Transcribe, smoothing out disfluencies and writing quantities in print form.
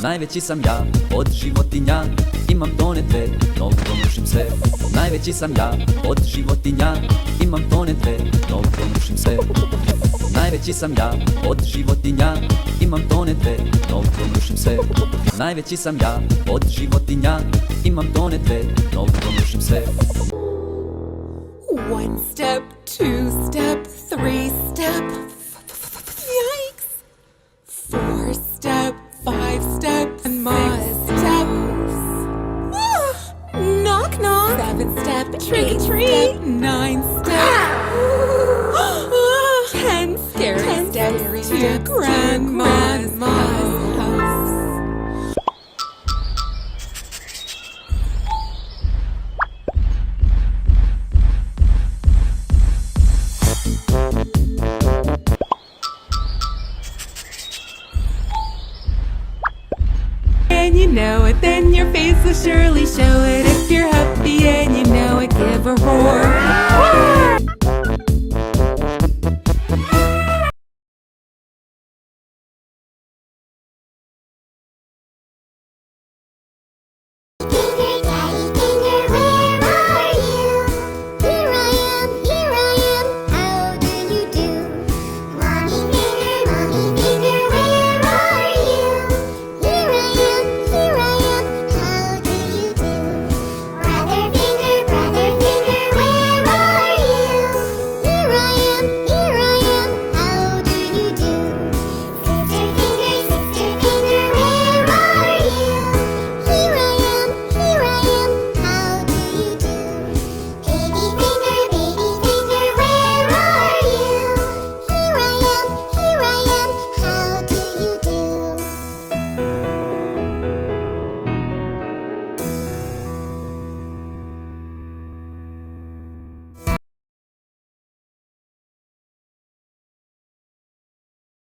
Najveći sam ja od životinja, imam tone dve, nogom rušim sve. Najveći sam ja od životinja, imam tone dve, nogom rušim sve. Najveći sam ja od životinja, imam tone dve, nogom rušim sve. Najveći sam ja od životinja, imam tone dve, nogom rušim sve. One step, two step, three step. Yikes! 4 step, 5 step, and my step. Knock knock. 7 step, trick or treat. 9 step. 10 scary steps to grandma's house. And you know it, then your face will surely show it. If you're happy and you know it, give a roar.